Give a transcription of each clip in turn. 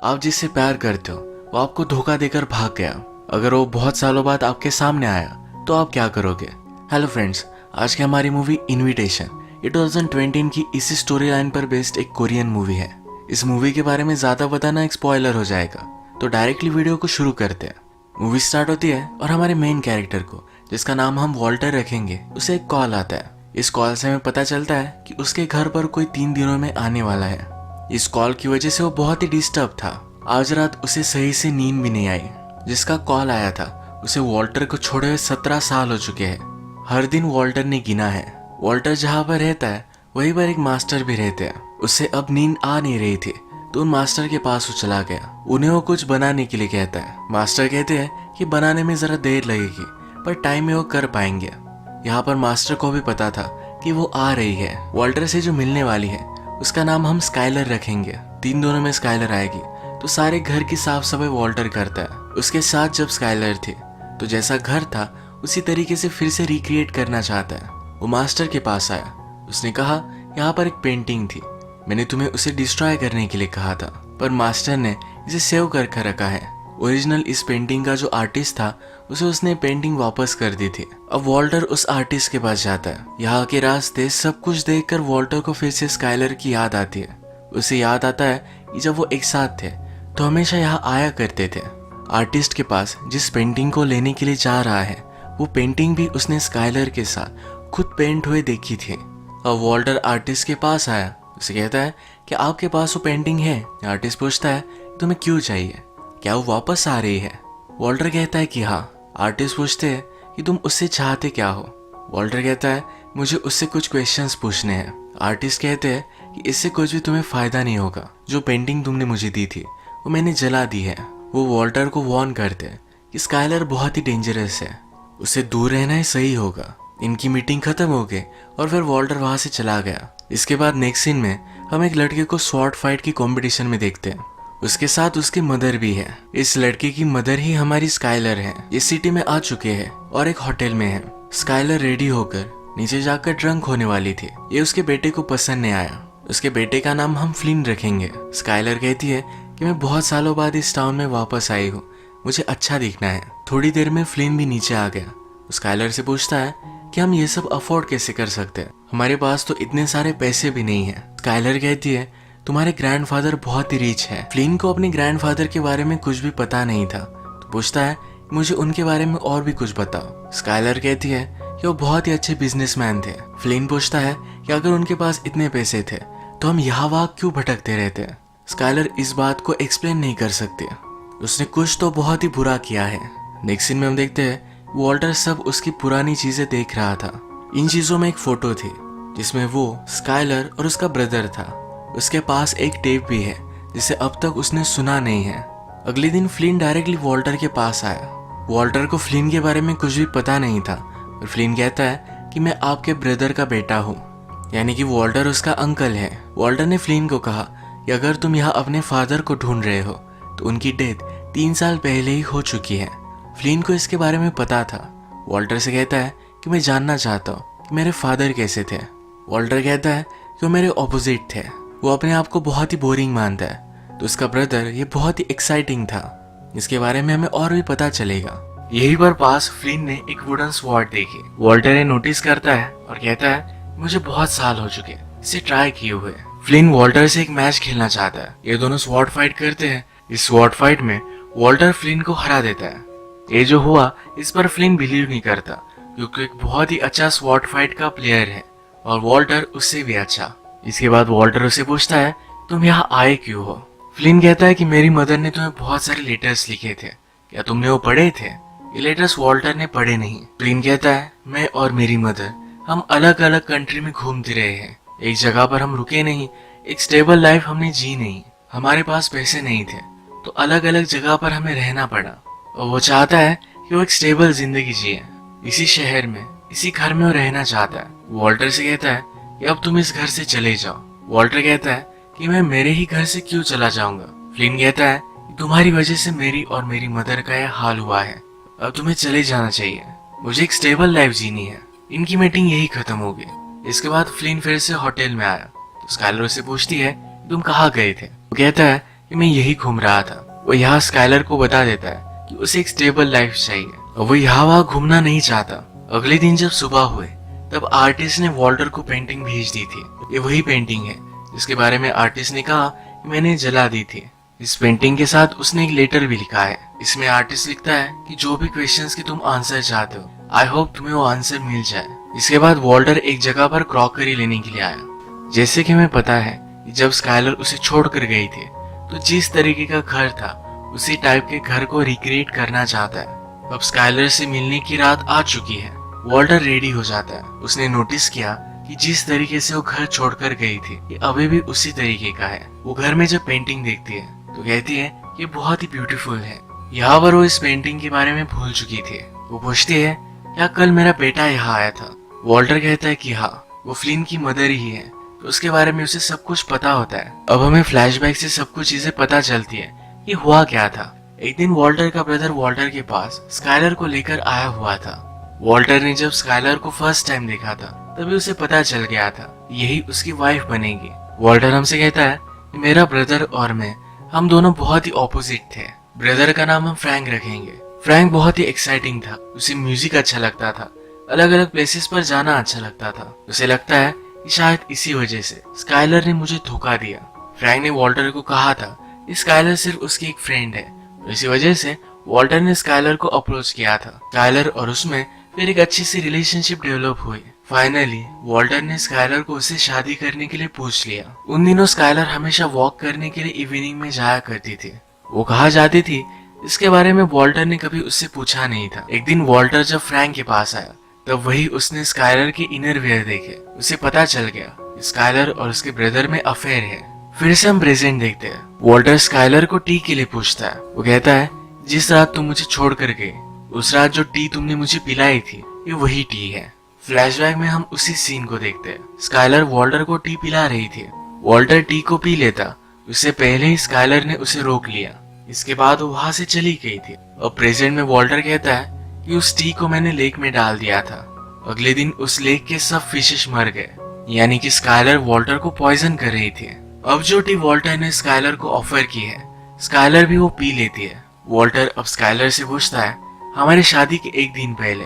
आप जिससे प्यार करते हो वो आपको धोखा देकर भाग गया। अगर वो बहुत सालों बाद आपके सामने आया तो आप क्या करोगे? हेलो फ्रेंड्स, आज की हमारी मूवी इनविटेशन ये 2020 की इसी स्टोरी लाइन पर बेस्ड एक कोरियन मूवी है। इस मूवी के बारे में ज्यादा बताना एक स्पॉइलर हो जाएगा, तो डायरेक्टली वीडियो को शुरू करते हैं। मूवी स्टार्ट होती है और हमारे मेन कैरेक्टर को, जिसका नाम हम वॉल्टर रखेंगे, उसे एक कॉल आता है। इस कॉल से हमें पता चलता है कि उसके घर पर कोई 3 दिनों में आने वाला है। इस कॉल की वजह से वो बहुत ही डिस्टर्ब था। आज रात उसे सही से नींद भी नहीं आई। जिसका कॉल आया था उसे वॉल्टर को छोड़े हुए 17 साल हो चुके हैं। हर दिन वॉल्टर ने गिना है। वॉल्टर जहाँ पर रहता है वहीं पर एक मास्टर भी रहते हैं। उसे अब नींद आ नहीं रही थी तो उन मास्टर के पास वो चला गया। उन्हें वो कुछ बनाने के लिए कहता है। मास्टर कहते हैं कि बनाने में जरा देर लगेगी पर टाइम में वो कर पाएंगे। यहाँ पर मास्टर को भी पता था कि वो आ रही है। वॉल्टर से जो मिलने वाली है उसका नाम हम स्काइलर रखेंगे। 3 दिनों में स्काइलर आएगी तो सारे घर की साफ सफाई वॉल्टर करता है। उसके साथ जब स्काइलर थी तो जैसा घर था उसी तरीके से फिर से रिक्रिएट करना चाहता है। वो मास्टर के पास आया। उसने कहा, यहाँ पर एक पेंटिंग थी, मैंने तुम्हें उसे डिस्ट्रॉय करने के लिए कहा था, पर मास्टर ने इसे सेव कर रखा है। ओरिजिनल इस पेंटिंग का जो आर्टिस्ट था उसे उसने पेंटिंग वापस कर दी थी। अब वॉल्टर उस आर्टिस्ट के पास जाता है। यहाँ के रास्ते सब कुछ देखकर वॉल्टर को फिर से स्काइलर की याद आती है। उसे याद आता है कि जब वो एक साथ थे तो हमेशा यहाँ आया करते थे। आर्टिस्ट के पास जिस पेंटिंग को लेने के लिए जा रहा है वो पेंटिंग भी उसने स्काइलर के साथ खुद पेंट हुए देखी थी। अब वॉल्टर आर्टिस्ट के पास आया। उसे कहता है कि आपके पास वो पेंटिंग है? आर्टिस्ट पूछता है तुम्हें क्यों चाहिए, क्या वो वापस आ रही है? वॉल्टर कहता है कि हाँ। आर्टिस्ट पूछते हैं कि तुम उससे चाहते क्या हो? वॉल्टर कहता है मुझे उससे कुछ क्वेश्चंस पूछने हैं। आर्टिस्ट कहते हैं कि इससे कुछ भी तुम्हें फायदा नहीं होगा। जो पेंटिंग तुमने मुझे दी थी वो मैंने जला दी है। वो वॉल्टर को वार्न करते हैं कि स्काइलर बहुत ही डेंजरस है, उससे दूर रहना ही सही होगा। इनकी मीटिंग खत्म हो गई और फिर वॉल्टर वहां से चला गया। इसके बाद नेक्स्ट सीन में हम एक लड़के को स्वॉर्ड फाइट की कंपटीशन में देखते हैं। उसके साथ उसकी मदर भी है। इस लड़के की मदर ही हमारी स्काइलर है। इस सिटी में आ चुके हैं और एक होटल में है। स्काइलर रेडी होकर नीचे जाकर ड्रंक होने वाली थी। ये उसके बेटे को पसंद नहीं आया। उसके बेटे का नाम हम फ्लिन रखेंगे। स्काइलर कहती है कि मैं बहुत सालों बाद इस टाउन में वापस आई हूँ, मुझे अच्छा दिखना है। थोड़ी देर में फ्लिन भी नीचे आ गया। स्काइलर से पूछता है कि हम ये सब अफोर्ड कैसे कर सकते हैं, हमारे पास तो इतने सारे पैसे भी नहीं है। स्काइलर कहती है तुम्हारे ग्रैंडफादर बहुत ही रिच है। फ्लिन को अपने ग्रैंडफादर के बारे में कुछ भी पता नहीं था तो पूछता है मुझे उनके बारे में और भी कुछ बताओ। स्काइलर कहती है कि वो बहुत ही अच्छे बिजनेसमैन थे। फ्लिन पूछता है कि अगर उनके पास इतने पैसे थे तो हम यहाँ वहाँ क्यों भटकते रहते हैं? स्काइलर इस बात को एक्सप्लेन नहीं कर सकती। उसने कुछ तो बहुत ही बुरा किया है। नेक्स्ट सीन में हम देखते हैं वॉल्टर सब उसकी पुरानी चीजें देख रहा था। इन चीजों में एक फोटो थी जिसमें वो, स्काइलर और उसका ब्रदर था। उसके पास एक टेप भी है जिसे अब तक उसने सुना नहीं है। अगले दिन फ्लिन डायरेक्टली वॉल्टर के पास आया। वॉल्टर को फ्लिन के बारे में कुछ भी पता नहीं था और फ्लिन कहता है कि मैं आपके ब्रदर का बेटा हूँ, यानी कि वॉल्टर उसका अंकल है। वॉल्टर ने फ्लिन को कहा कि अगर तुम यहाँ अपने फादर को ढूंढ रहे हो तो उनकी डेथ 3 साल पहले ही हो चुकी है। फ्लिन को इसके बारे में पता था। वॉल्टर से कहता है कि मैं जानना चाहता हूँ कि मेरे फादर कैसे थे। वॉल्टर कहता है कि वो मेरे ऑपोजिट थे, वो अपने आप को बहुत ही बोरिंग मानता है। तो उसका ब्रदर ये बहुत ही एक्साइटिंग था। इसके बारे में हमें और भी पता चलेगा। यही पर पास फ्लिन ने एक वुडन स्वॉर्ड देखी। वॉल्टर ने नोटिस करता है और कहता है मुझे बहुत साल हो चुके इसे ट्राई किए हुए। फ्लिन वॉल्टर से एक मैच खेलना चाहता है। ये दोनों स्वॉर्ड फाइट करते हैं। इस स्वॉर्ड फाइट में वॉल्टर फ्लिन को हरा देता है। ये जो हुआ इस पर फ्लिन बिलीव नहीं करता क्योंकि एक बहुत ही अच्छा स्वॉर्ड फाइट का प्लेयर है और वॉल्टर उससे भी अच्छा। इसके बाद वॉल्टर उसे पूछता है तुम यहाँ आए क्यों हो? फ्लिन कहता है कि मेरी मदर ने तुम्हें बहुत सारे लेटर्स लिखे थे, क्या तुमने वो पढ़े थे? ये लेटर्स वॉल्टर ने पढ़े नहीं। फ्लिन कहता है मैं और मेरी मदर हम अलग अलग कंट्री में घूमते रहे हैं, एक जगह पर हम रुके नहीं, एक स्टेबल लाइफ हमने जी नहीं। हमारे पास पैसे नहीं थे तो अलग अलग जगह पर हमें रहना पड़ा और वो चाहता है कि वो एक स्टेबल जिंदगी जिए। इसी शहर में इसी घर में वो रहना चाहता है। वॉल्टर से कहता है कि अब तुम इस घर से चले जाओ। वॉल्टर कहता है कि मैं मेरे ही घर से क्यों चला जाऊंगा? फ्लिन कहता है कि तुम्हारी वजह से मेरी और मेरी मदर का यह हाल हुआ है, अब तुम्हें चले जाना चाहिए, मुझे एक स्टेबल लाइफ जीनी है। इनकी मीटिंग यही खत्म हो गई। इसके बाद फ्लिन फिर से होटल में आया तो स्काइलर से पूछती है तुम कहाँ गए थे? वो कहता है कि मैं यही घूम रहा था। वो यहाँ स्काइलर को बता देता है कि उसे एक स्टेबल लाइफ चाहिए और वो यहाँ वहाँ घूमना नहीं चाहता। अगले दिन जब सुबह हुए तब आर्टिस्ट ने वॉल्टर को पेंटिंग भेज दी थी। ये वही पेंटिंग है जिसके बारे में आर्टिस्ट ने कहा कि मैंने जला दी थी। इस पेंटिंग के साथ उसने एक लेटर भी लिखा है। इसमें आर्टिस्ट लिखता है कि जो भी क्वेश्चंस की तुम आंसर चाहते हो, आई होप तुम्हें वो आंसर मिल जाए। इसके बाद वॉल्टर एक जगह पर क्रॉकरी लेने के लिए आया। जैसे कि हमें पता है कि जब स्काइलर उसे छोड़कर गई थी तो जिस तरीके का घर था उसी टाइप के घर को रिक्रिएट करना चाहता है। अब स्काइलर से मिलने की रात आ चुकी है। वॉल्टर रेडी हो जाता है। उसने नोटिस किया कि जिस तरीके से वो घर छोड़कर गई थी ये अभी भी उसी तरीके का है। वो घर में जब पेंटिंग देखती है तो कहती है ये बहुत ही ब्यूटीफुल है। यहाँ पर वो इस पेंटिंग के बारे में भूल चुकी थी। वो पूछती है क्या कल मेरा बेटा यहाँ आया था? वॉल्टर कहता है कि हाँ, वो फ्लिन की मदर ही है। तो उसके बारे में उसे सब कुछ पता होता है। अब हमें फ्लैशबैक से सब कुछ चीजें पता चलती है कि हुआ क्या था। एक दिन वॉल्टर का ब्रदर वॉल्टर के पास स्काइलर को लेकर आया हुआ था। वॉल्टर ने जब स्काइलर को फर्स्ट टाइम देखा था तभी उसे पता चल गया था यही उसकी वाइफ बनेगी। वॉल्टर हमसे कहता है कि मेरा ब्रदर और मैं, हम दोनों बहुत ही ऑपोजिट थे। ब्रदर का नाम हम फ्रैंक रखेंगे। फ्रैंक बहुत ही एक्साइटिंग था। उसे म्यूजिक अच्छा लगता था, अलग अलग प्लेसेस पर जाना अच्छा लगता था। उसे लगता है कि शायद इसी वजह से स्काइलर ने मुझे धोखा दिया। फ्रैंक ने वॉल्टर को कहा था कि स्काइलर सिर्फ उसकी एक फ्रेंड है। इसी वजह से वॉल्टर ने स्काइलर को अप्रोच किया था। स्काइलर और उसमें फिर एक अच्छी सी रिलेशनशिप डेवलप हुई। फाइनली वॉल्टर ने स्काइलर को उससे शादी करने के लिए पूछ लिया। उन दिनों स्काइलर हमेशा वॉक करने के लिए इवनिंग में जाया करती थी। वो कहाँ जाती थी इसके बारे में वॉल्टर ने कभी उससे पूछा नहीं था। एक दिन वॉल्टर जब फ्रैंक के पास आया तब वही उसने स्काइलर के इनर वेयर देखे। उसे पता चल गया स्काइलर और उसके ब्रदर में अफेयर है। फिर से हम प्रेजेंट देखते हैं। वॉल्टर स्काइलर को टी के लिए पूछता है। वो कहता है जिस रात तुम मुझे छोड़ कर गए उस रात जो टी तुमने मुझे पिलाई थी ये वही टी है। फ्लैशबैक में हम उसी सीन को देखते हैं। स्काइलर वॉल्टर को टी पिला रही थी। वॉल्टर टी को पी लेता उससे पहले ही स्काइलर ने उसे रोक लिया। इसके बाद वो वहां से चली गई थी। और प्रेजेंट में वॉल्टर कहता है कि उस टी को मैंने लेक में डाल दिया था। अगले दिन उस लेक के सब फिशेस मर गए, यानी कि स्काइलर वॉल्टर को पॉइजन कर रही थी। अब जो टी वॉल्टर ने स्काइलर को ऑफर की है स्काइलर भी वो पी लेती है। वॉल्टर अब स्काइलर से पूछता है हमारी शादी के एक दिन पहले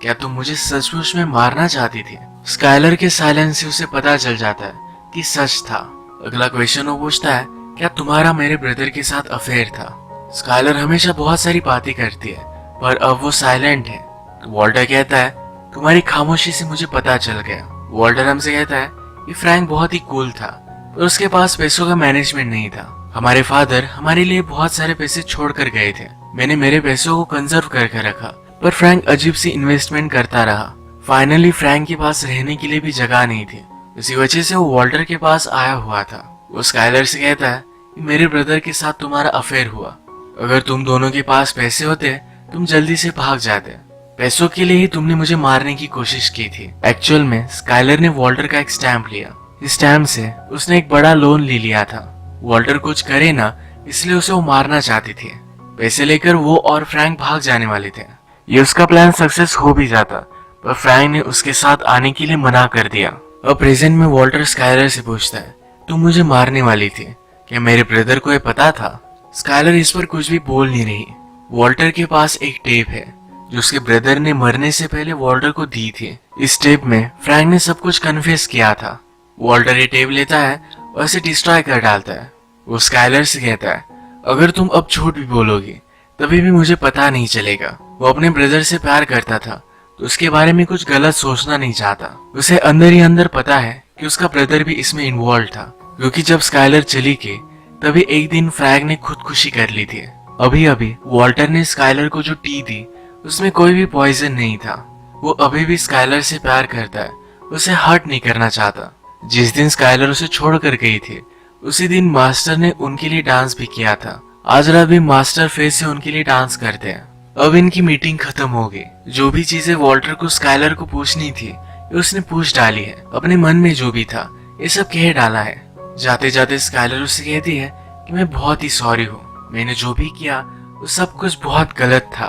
क्या तुम मुझे सचमुच में मारना चाहती थी? स्काइलर के साइलेंस से उसे पता चल जाता है कि सच था। अगला क्वेश्चन वो पूछता है क्या तुम्हारा मेरे ब्रदर के साथ अफेयर था? स्काइलर हमेशा बहुत सारी बातें करती है पर अब वो साइलेंट है। वॉल्टर कहता है तुम्हारी खामोशी से मुझे पता चल गया। वॉल्टर हमसे कहता है कि फ्रैंक बहुत ही कूल था पर उसके पास पैसों का मैनेजमेंट नहीं था। हमारे फादर हमारे लिए बहुत सारे पैसे छोड़ कर गए थे। मैंने मेरे पैसों को कंजर्व करके रखा पर फ्रैंक अजीब सी इन्वेस्टमेंट करता रहा। फाइनली फ्रैंक के पास रहने के लिए भी जगह नहीं थी। इसी वजह से वो वॉल्टर के पास आया हुआ था। वो स्काइलर से कहता है कि मेरे ब्रदर के साथ तुम्हारा अफेयर हुआ। अगर तुम दोनों के पास पैसे होते तुम जल्दी से भाग जाते। पैसों के लिए ही तुमने मुझे मारने की कोशिश की थी। एक्चुअल में स्काइलर ने वॉल्टर का एक स्टैम्प लिया। इस स्टैम्प से उसने एक बड़ा लोन ले लिया था। वॉल्टर कुछ करे ना इसलिए उसे वो मारना चाहती थी। पैसे लेकर वो और फ्रैंक भाग जाने वाले थे। ये उसका प्लान सक्सेस हो भी जाता पर फ्रैंक ने उसके साथ आने के लिए मना कर दिया। अब प्रेजेंट में वॉल्टर स्काइलर से पूछता है तुम मुझे मारने वाली थी, क्या मेरे ब्रदर को ये पता था? स्काइलर इस पर कुछ भी बोल नहीं रही। वॉल्टर के पास एक टेप है जो उसके ब्रदर ने मरने से पहले वॉल्टर को दी थी। इस टेप में फ्रैंक ने सब कुछ कन्फेस किया था। वॉल्टर ये टेप लेता है और इसे डिस्ट्रॉय कर डालता है। वो स्काइलर से कहता है अगर तुम अब झूठ भी बोलोगी तभी भी मुझे पता नहीं चलेगा। वो अपने ब्रदर से प्यार करता था तो उसके बारे में कुछ गलत सोचना नहीं चाहता। उसे अंदर ही अंदर पता है कि उसका ब्रदर भी इसमें इन्वॉल्व था, क्योंकि जब स्काइलर चली गई तभी एक दिन फ्रैंक ने खुदकुशी कर ली थी। अभी अभी वॉल्टर ने स्काइलर को जो टी दी उसमें कोई भी पॉइजन नहीं था। वो अभी भी स्काइलर से प्यार करता है, उसे हर्ट नहीं करना चाहता। जिस दिन स्काइलर उसे छोड़ कर गई थी उसी दिन मास्टर ने उनके लिए डांस भी किया था। आज रात भी मास्टर फिर से उनके लिए डांस करते हैं। अब इनकी मीटिंग खत्म हो गई। जो भी चीजें वॉल्टर को स्काइलर को पूछनी थी ये उसने पूछ डाली है। अपने मन में जो भी था ये सब कह डाला है। जाते जाते स्काइलर उससे कहती है कि मैं बहुत ही सॉरी हूँ, मैंने जो भी किया वो सब कुछ बहुत गलत था।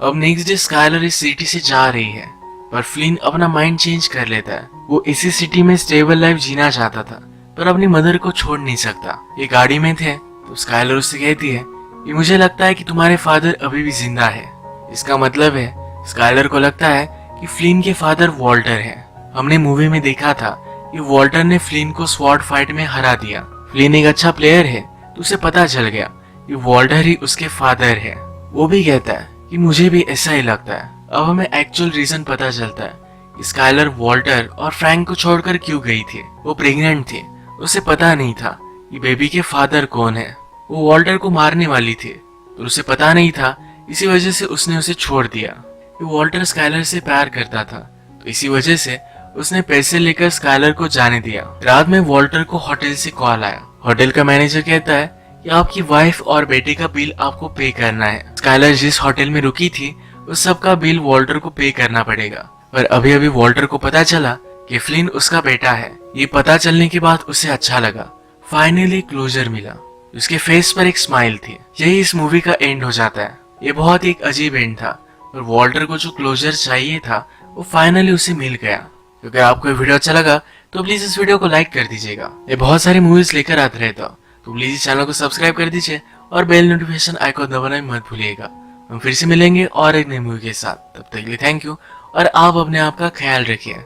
अब नेक्स्ट डे स्काइलर इस सिटी से जा रही है पर फ्लिन अपना माइंड चेंज कर लेता है। वो इसी सिटी में स्टेबल लाइफ जीना चाहता था पर अपनी मदर को छोड़ नहीं सकता। ये गाड़ी में थे तो स्काइलर उससे कहती है कि मुझे लगता है कि तुम्हारे फादर अभी भी जिंदा है। इसका मतलब है स्काइलर को लगता है कि फ्लिन के फादर वॉल्टर हैं। हमने मूवी में देखा था कि वॉल्टर ने फ्लिन को स्वॉर्ड फाइट में हरा दिया। फ्लिन एक अच्छा प्लेयर है तो उसे पता चल गया कि वॉल्टर ही उसके फादर है। वो भी कहता है कि मुझे भी ऐसा ही लगता है। अब हमें एक्चुअल रीजन पता चलता है कि स्काइलर वॉल्टर और फ्रैंक को छोड़कर क्यों गई थी। वो प्रेग्नेंट थी, उसे पता नहीं था कि बेबी के फादर कौन है। वो वॉल्टर को मारने वाली थी पर उसे पता नहीं था, इसी वजह से उसने उसे छोड़ दिया। वॉल्टर स्काइलर से प्यार करता था तो इसी वजह से उसने पैसे लेकर स्काइलर को जाने दिया। रात में वॉल्टर को होटल से कॉल आया। होटल का मैनेजर कहता है कि आपकी वाइफ और बेटे का बिल आपको पे करना है। स्काइलर जिस होटल में रुकी थी उस सब का बिल वॉल्टर को पे करना पड़ेगा। पर अभी अभी वॉल्टर को पता चला कि फ्लिन उसका बेटा है। ये पता चलने के बाद उसे अच्छा लगा, फाइनली क्लोजर मिला। उसके फेस पर एक स्माइल थी। यही इस मूवी का एंड हो जाता है। ये बहुत एक अजीब एंड था और वॉल्टर को जो क्लोजर चाहिए था वो फाइनली उसे मिल गया। तो अगर आपको ये वीडियो अच्छा लगा तो प्लीज इस वीडियो को लाइक कर दीजिएगा। ये बहुत सारी मूवीज लेकर आते रहता तो प्लीज इस चैनल को सब्सक्राइब कर दीजिए और बेल नोटिफिकेशन आइकॉन दबाना मत भूलिएगा। हम फिर से मिलेंगे और एक नई मूवी के साथ। तब तक के लिए थैंक यू और आप अपने आप का ख्याल रखिए।